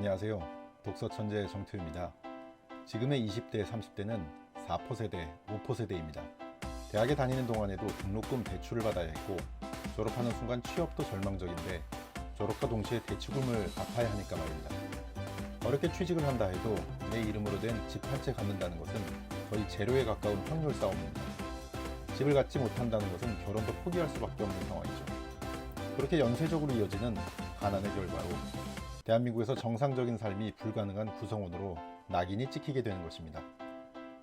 안녕하세요. 독서천재 정투입니다. 지금의 20대, 30대는 4포세대, 5포세대입니다. 대학에 다니는 동안에도 등록금 대출을 받아야 했고 졸업하는 순간 취업도 절망적인데 졸업과 동시에 대출금을 갚아야 하니까 말입니다. 어렵게 취직을 한다 해도 내 이름으로 된 집 한 채 갖는다는 것은 거의 제로에 가까운 확률 싸움입니다. 집을 갖지 못한다는 것은 결혼도 포기할 수밖에 없는 상황이죠. 그렇게 연쇄적으로 이어지는 가난의 결과로 대한민국에서 정상적인 삶이 불가능한 구성원으로 낙인이 찍히게 되는 것입니다.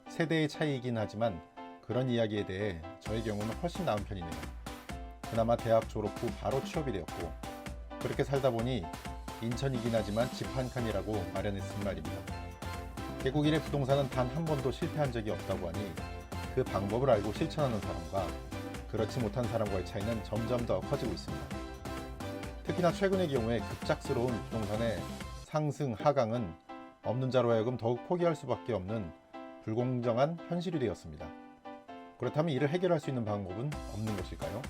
세대의 차이이긴 하지만 그런 이야기에 대해 저의 경우는 훨씬 나은 편이네요. 그나마 대학 졸업 후 바로 취업이 되었고 그렇게 살다 보니 인천이긴 하지만 집 한 칸이라고 마련했으니 말입니다. 개국일의 부동산은 단 한 번도 실패한 적이 없다고 하니 그 방법을 알고 실천하는 사람과 그렇지 못한 사람과의 차이는 점점 더 커지고 있습니다. 특히나 최근의 경우에 급작스러운 부동산의 상승, 하강은 없는 자로 하여금 더욱 포기할 수밖에 없는 불공정한 현실이 되었습니다. 그렇다면 이를 해결할 수 있는 방법은 없는 것일까요?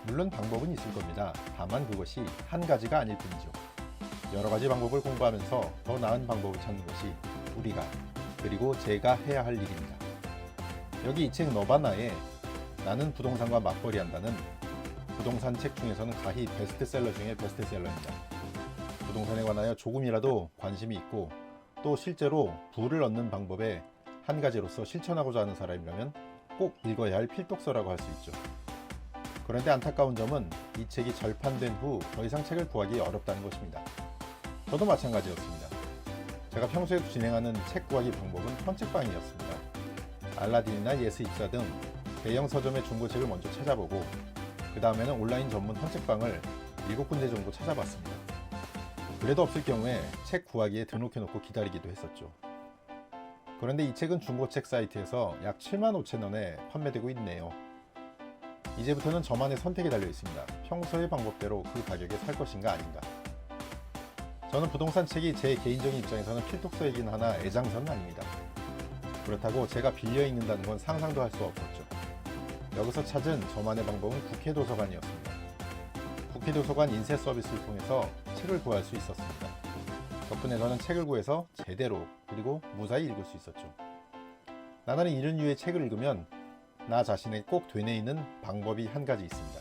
물론 방법은 있을 겁니다. 다만 그것이 한 가지가 아닐 뿐이죠. 여러 가지 방법을 공부하면서 더 나은 방법을 찾는 것이 우리가 그리고 제가 해야 할 일입니다. 여기 이 책 너바나에 나는 부동산과 맞벌이한다는 부동산 책 중에서는 가히 베스트셀러 중에 베스트셀러입니다. 부동산에 관하여 조금이라도 관심이 있고 또 실제로 부를 얻는 방법의 한 가지로서 실천하고자 하는 사람이라면 꼭 읽어야 할 필독서라고 할 수 있죠. 그런데 안타까운 점은 이 책이 절판된 후 더 이상 책을 구하기 어렵다는 것입니다. 저도 마찬가지였습니다. 제가 평소에 진행하는 책 구하기 방법은 헌책방이었습니다. 알라딘이나 예스입사 등 대형 서점의 중고책을 먼저 찾아보고 그 다음에는 온라인 전문 헌책방을 7군데 정도 찾아봤습니다. 그래도 없을 경우에 책 구하기에 등록해놓고 기다리기도 했었죠. 그런데 이 책은 중고책 사이트에서 약 75,000원에 판매되고 있네요. 이제부터는 저만의 선택이 달려 있습니다. 평소의 방법대로 그 가격에 살 것인가 아닌가. 저는 부동산 책이 제 개인적인 입장에서는 필독서이긴 하나 애장서는 아닙니다. 그렇다고 제가 빌려 읽는다는 건 상상도 할 수 없었죠. 여기서 찾은 저만의 방법은 국회도서관이었습니다. 국회도서관 인쇄 서비스를 통해서 책을 구할 수 있었습니다. 덕분에 저는 책을 구해서 제대로 그리고 무사히 읽을 수 있었죠. 나는 이런 류의 책을 읽으면 나 자신에 꼭 되뇌이는 방법이 한 가지 있습니다.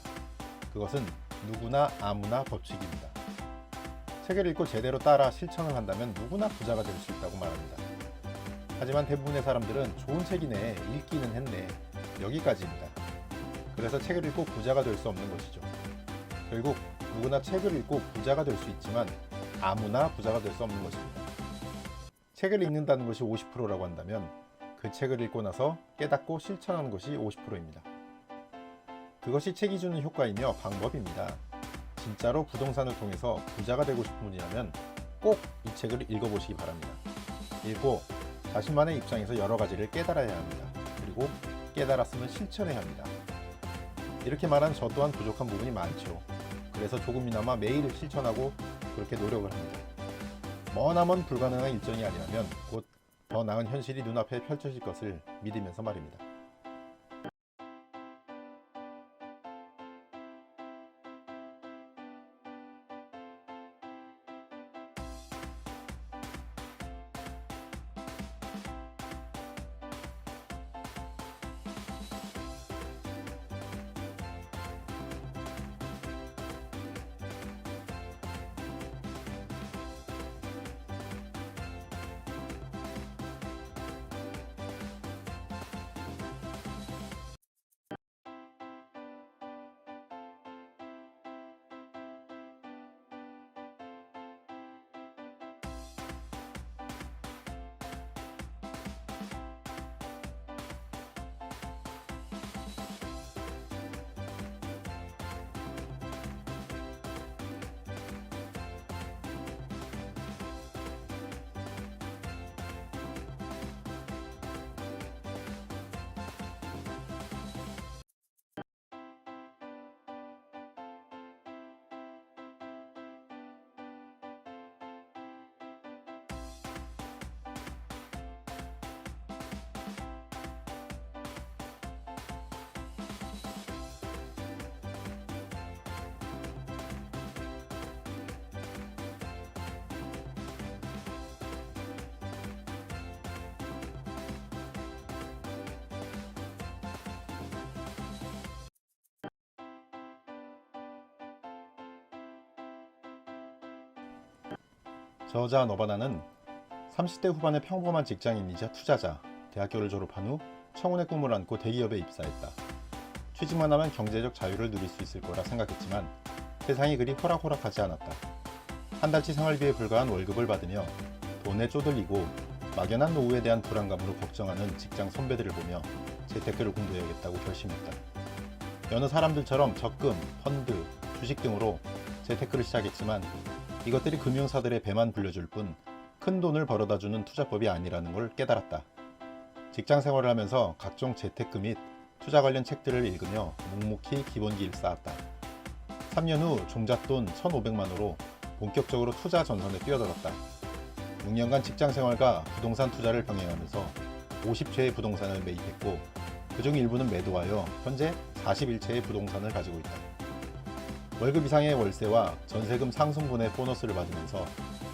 그것은 누구나 아무나 법칙입니다. 책을 읽고 제대로 따라 실천을 한다면 누구나 부자가 될 수 있다고 말합니다. 하지만 대부분의 사람들은 좋은 책이네, 읽기는 했네, 여기까지입니다. 그래서 책을 읽고 부자가 될 수 없는 것이죠. 결국 누구나 책을 읽고 부자가 될 수 있지만 아무나 부자가 될 수 없는 것입니다. 책을 읽는다는 것이 50%라고 한다면 그 책을 읽고 나서 깨닫고 실천하는 것이 50%입니다. 그것이 책이 주는 효과이며 방법입니다. 진짜로 부동산을 통해서 부자가 되고 싶은 분이라면 꼭 이 책을 읽어보시기 바랍니다. 읽고 자신만의 입장에서 여러 가지를 깨달아야 합니다. 그리고 깨달았으면 실천해야 합니다. 이렇게 말한 저 또한 부족한 부분이 많죠. 그래서 조금이나마 매일 실천하고 그렇게 노력을 합니다. 머나먼 불가능한 일정이 아니라면 곧 더 나은 현실이 눈앞에 펼쳐질 것을 믿으면서 말입니다. 저자 너바나는 30대 후반의 평범한 직장인이자 투자자, 대학교를 졸업한 후 청운의 꿈을 안고 대기업에 입사했다. 취직만 하면 경제적 자유를 누릴 수 있을 거라 생각했지만 세상이 그리 호락호락하지 않았다. 한 달치 생활비에 불과한 월급을 받으며 돈에 쪼들리고 막연한 노후에 대한 불안감으로 걱정하는 직장 선배들을 보며 재테크를 공부해야겠다고 결심했다. 여느 사람들처럼 적금, 펀드, 주식 등으로 재테크를 시작했지만 이것들이 금융사들의 배만 불려줄 뿐 큰 돈을 벌어다주는 투자법이 아니라는 걸 깨달았다. 직장 생활을 하면서 각종 재테크 및 투자 관련 책들을 읽으며 묵묵히 기본기를 쌓았다. 3년 후 종잣돈 1,500만으로 본격적으로 투자 전선에 뛰어들었다. 6년간 직장 생활과 부동산 투자를 병행하면서 50채의 부동산을 매입했고 그중 일부는 매도하여 현재 41채의 부동산을 가지고 있다. 월급 이상의 월세와 전세금 상승분의 보너스를 받으면서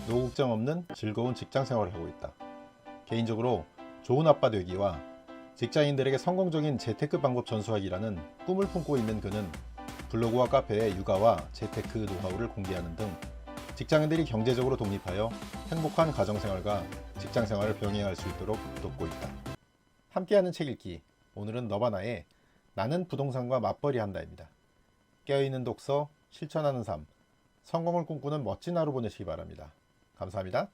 노후 걱정 없는 즐거운 직장 생활을 하고 있다. 개인적으로 좋은 아빠 되기와 직장인들에게 성공적인 재테크 방법 전수하기라는 꿈을 품고 있는 그는 블로그와 카페에 육아와 재테크 노하우를 공개하는 등 직장인들이 경제적으로 독립하여 행복한 가정생활과 직장생활을 병행할 수 있도록 돕고 있다. 함께하는 책 읽기, 오늘은 너바나의 나는 부동산과 맞벌이 한다입니다. 깨어있는 독서, 실천하는 삶, 성공을 꿈꾸는 멋진 하루 보내시기 바랍니다. 감사합니다.